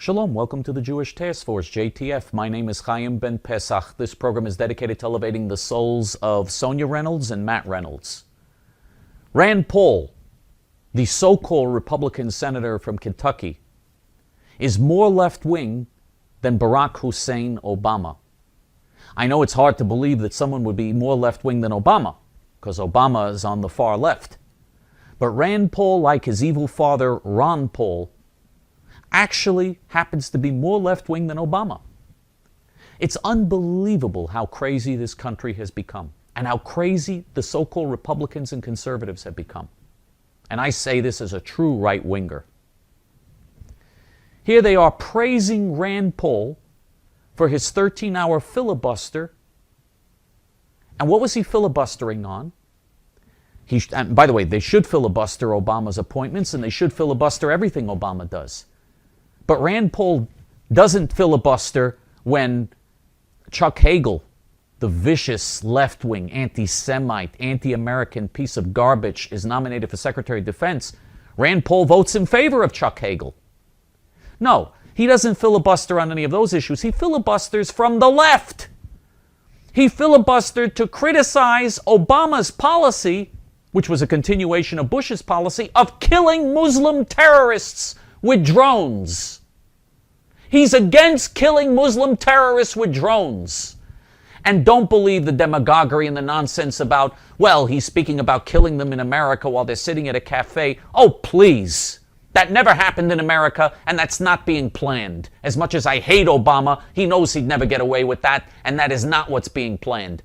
Shalom, welcome to the Jewish Task Force, JTF. My name is Chaim Ben Pesach. This program is dedicated to elevating the souls of Sonia Reynolds and Matt Reynolds. Rand Paul, the so-called Republican senator from Kentucky, is more left-wing than Barack Hussein Obama. I know it's hard to believe that someone would be more left-wing than Obama, because Obama is on the far left. But Rand Paul, like his evil father Ron Paul, actually happens to be more left-wing than Obama. It's unbelievable how crazy this country has become, and how crazy the so-called Republicans and conservatives have become. And I say this as a true right-winger. Here they are praising Rand Paul for his 13-hour filibuster. And what was he filibustering on? And by the way, they should filibuster Obama's appointments, and they should filibuster everything Obama does. But Rand Paul doesn't filibuster when Chuck Hagel, the vicious left-wing, anti-Semite, anti-American piece of garbage, is nominated for Secretary of Defense. Rand Paul votes in favor of Chuck Hagel. No, he doesn't filibuster on any of those issues. He filibusters from the left. He filibustered to criticize Obama's policy, which was a continuation of Bush's policy, of killing Muslim terrorists with drones. He's against killing Muslim terrorists with drones. And don't believe the demagoguery and the nonsense about, well, he's speaking about killing them in America while they're sitting at a cafe. Oh, please. That never happened in America, and that's not being planned. As much as I hate Obama, he knows he'd never get away with that, and that is not what's being planned.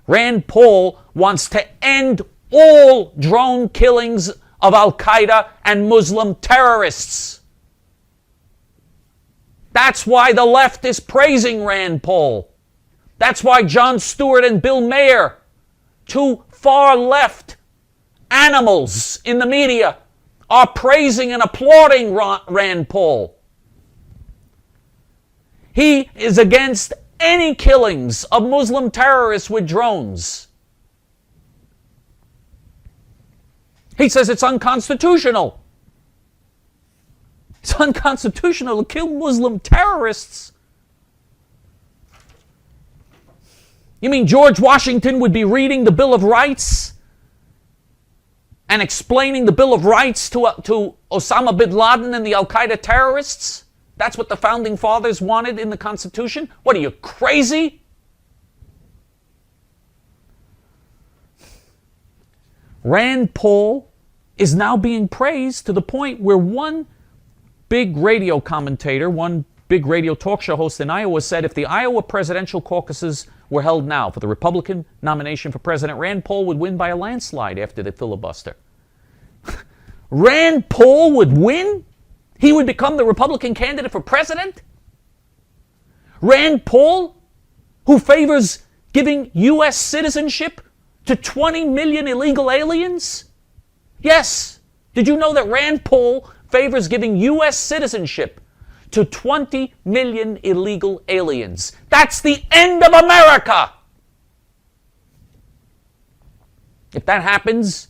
Rand Paul wants to end all drone killings of Al-Qaeda and Muslim terrorists. That's why the left is praising Rand Paul. That's why Jon Stewart and Bill Maher, two far left animals in the media, are praising and applauding Rand Paul. He is against any killings of Muslim terrorists with drones. He says it's unconstitutional. It's unconstitutional to kill Muslim terrorists. You mean George Washington would be reading the Bill of Rights and explaining the Bill of Rights to Osama bin Laden and the Al-Qaeda terrorists? That's what the Founding Fathers wanted in the Constitution? What are you, crazy? Rand Paul is now being praised to the point where one big radio commentator, one big radio talk show host in Iowa said if the Iowa presidential caucuses were held now for the Republican nomination for president, Rand Paul would win by a landslide after the filibuster. Rand Paul would win? He would become the Republican candidate for president? Rand Paul, who favors giving U.S. citizenship to 20 million illegal aliens? Yes. Did you know that Rand Paul favors giving U.S. citizenship to 20 million illegal aliens? That's the end of America! If that happens,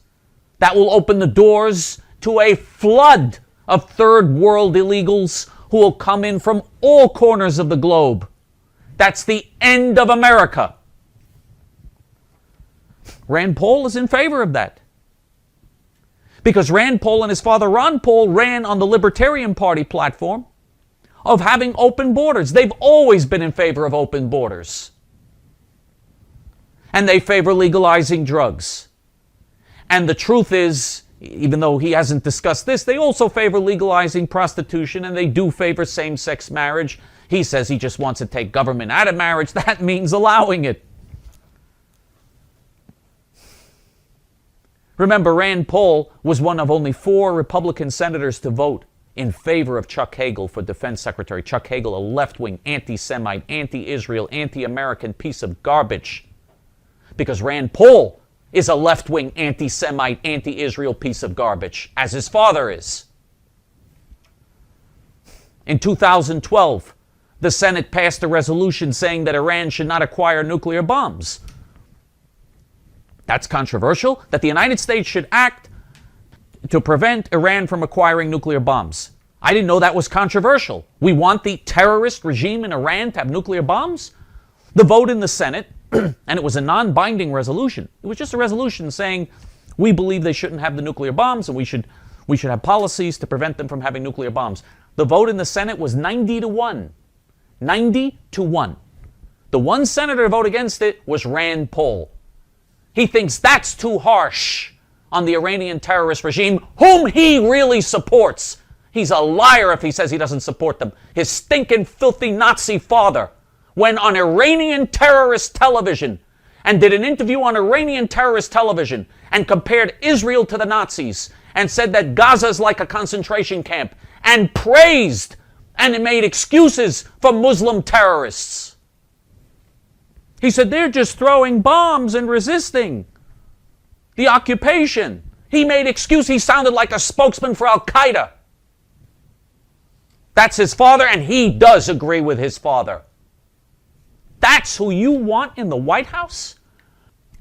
that will open the doors to a flood of third world illegals who will come in from all corners of the globe. That's the end of America. Rand Paul is in favor of that. Because Rand Paul and his father Ron Paul ran on the Libertarian Party platform of having open borders. They've always been in favor of open borders. And they favor legalizing drugs. And the truth is, even though he hasn't discussed this, they also favor legalizing prostitution, and they do favor same-sex marriage. He says he just wants to take government out of marriage. That means allowing it. Remember, Rand Paul was one of only 4 Republican senators to vote in favor of Chuck Hagel for defense secretary. Chuck Hagel, a left-wing, anti-Semite, anti-Israel, anti-American piece of garbage. Because Rand Paul is a left-wing, anti-Semite, anti-Israel piece of garbage, as his father is. In 2012, the Senate passed a resolution saying that Iran should not acquire nuclear bombs. That's controversial, that the United States should act to prevent Iran from acquiring nuclear bombs. I didn't know that was controversial. We want the terrorist regime in Iran to have nuclear bombs? The vote in the Senate, and it was a non-binding resolution. It was just a resolution saying we believe they shouldn't have the nuclear bombs and we should have policies to prevent them from having nuclear bombs. The vote in the Senate was 90-1. 90-1. The one senator to vote against it was Rand Paul. He thinks that's too harsh on the Iranian terrorist regime, whom he really supports. He's a liar if he says he doesn't support them. His stinking, filthy Nazi father went on Iranian terrorist television and did an interview on Iranian terrorist television and compared Israel to the Nazis and said that Gaza's like a concentration camp and praised and made excuses for Muslim terrorists. He said they're just throwing bombs and resisting the occupation. He made excuse. He sounded like a spokesman for Al-Qaeda. That's his father, and he does agree with his father. That's who you want in the White House?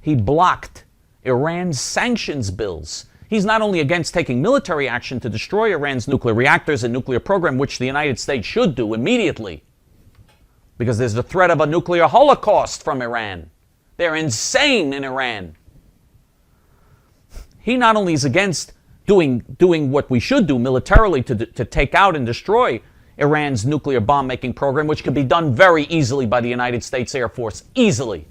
He blocked Iran's sanctions bills. He's not only against taking military action to destroy Iran's nuclear reactors and nuclear program, which the United States should do immediately, because there's the threat of a nuclear holocaust from Iran. They're insane in Iran. He not only is against doing what we should do militarily to take out and destroy Iran's nuclear bomb-making program, which could be done very easily by the United States Air Force, easily.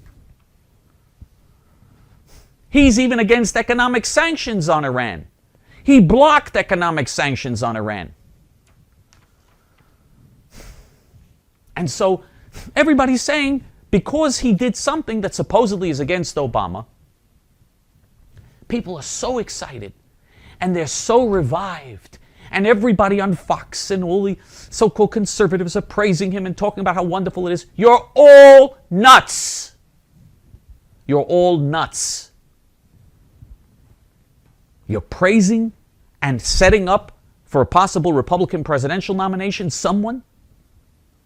He's even against economic sanctions on Iran. He blocked economic sanctions on Iran. And so everybody's saying because he did something that supposedly is against Obama, people are so excited and they're so revived. And everybody on Fox and all the so-called conservatives are praising him and talking about how wonderful it is. You're all nuts. You're all nuts. You're praising and setting up for a possible Republican presidential nomination someone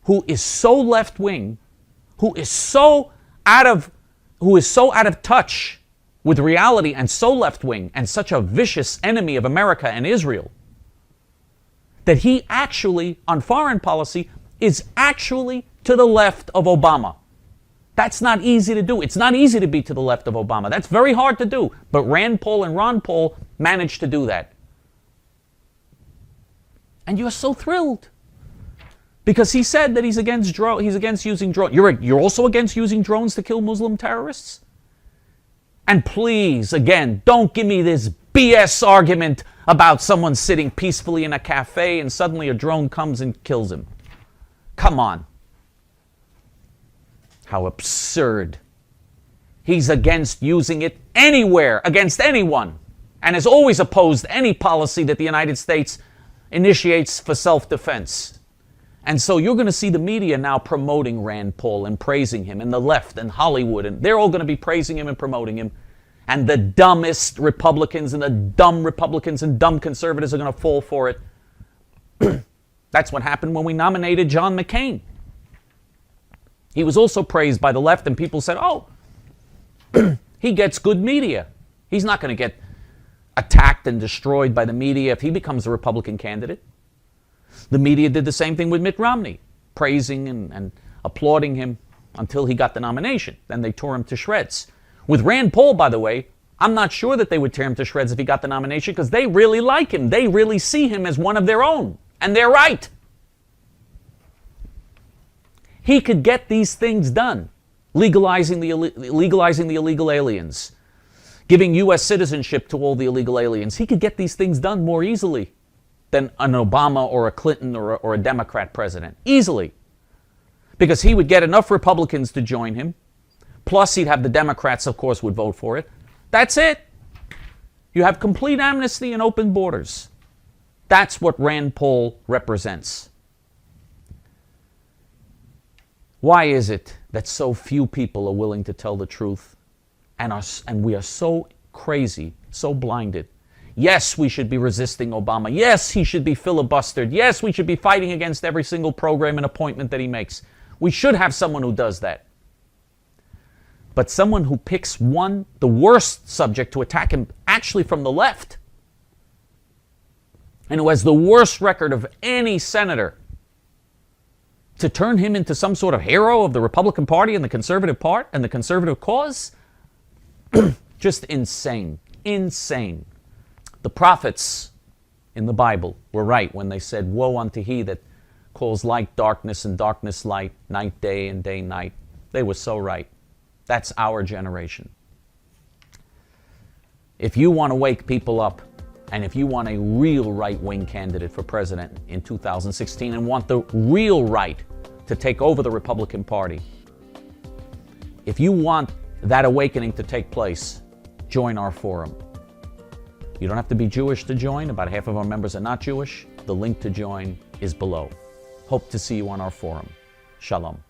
who is so left-wing, who is so out of touch with reality and so left-wing and such a vicious enemy of America and Israel, that he actually, on foreign policy, is actually to the left of Obama. That's not easy to do. It's not easy to be to the left of Obama. That's very hard to do. But Rand Paul and Ron Paul managed to do that. And you're so thrilled. Because he said that he's against using drones. You're also against using drones to kill Muslim terrorists? And please, again, don't give me this BS argument about someone sitting peacefully in a cafe and suddenly a drone comes and kills him. Come on. How absurd. He's against using it anywhere, against anyone, and has always opposed any policy that the United States initiates for self-defense. And so you're going to see the media now promoting Rand Paul and praising him, and the left and Hollywood, and they're all going to be praising him and promoting him. And the dumbest Republicans and the dumb Republicans and dumb conservatives are going to fall for it. That's what happened when we nominated John McCain. He was also praised by the left, and people said, oh, he gets good media. He's not going to get attacked and destroyed by the media if he becomes a Republican candidate. The media did the same thing with Mitt Romney, praising and applauding him until he got the nomination. Then they tore him to shreds. With Rand Paul, by the way, I'm not sure that they would tear him to shreds if he got the nomination because they really like him. They really see him as one of their own. And they're right. He could get these things done. Legalizing the illegal aliens. Giving U.S. citizenship to all the illegal aliens. He could get these things done more easily than an Obama or a Clinton or a Democrat president. Easily. Because he would get enough Republicans to join him. Plus, he'd have the Democrats, of course, would vote for it. That's it. You have complete amnesty and open borders. That's what Rand Paul represents. Why is it that so few people are willing to tell the truth and we are so crazy, so blinded? Yes, we should be resisting Obama. Yes, he should be filibustered. Yes, we should be fighting against every single program and appointment that he makes. We should have someone who does that. But someone who picks the worst subject to attack him, actually from the left, and who has the worst record of any senator, to turn him into some sort of hero of the Republican Party and the conservative part and the conservative cause? Just insane. Insane. The prophets in the Bible were right when they said, woe unto he that calls light darkness and darkness light, night day and day night. They were so right. That's our generation. If you want to wake people up, and if you want a real right-wing candidate for president in 2016 and want the real right to take over the Republican Party, if you want that awakening to take place, join our forum. You don't have to be Jewish to join. About half of our members are not Jewish. The link to join is below. Hope to see you on our forum. Shalom.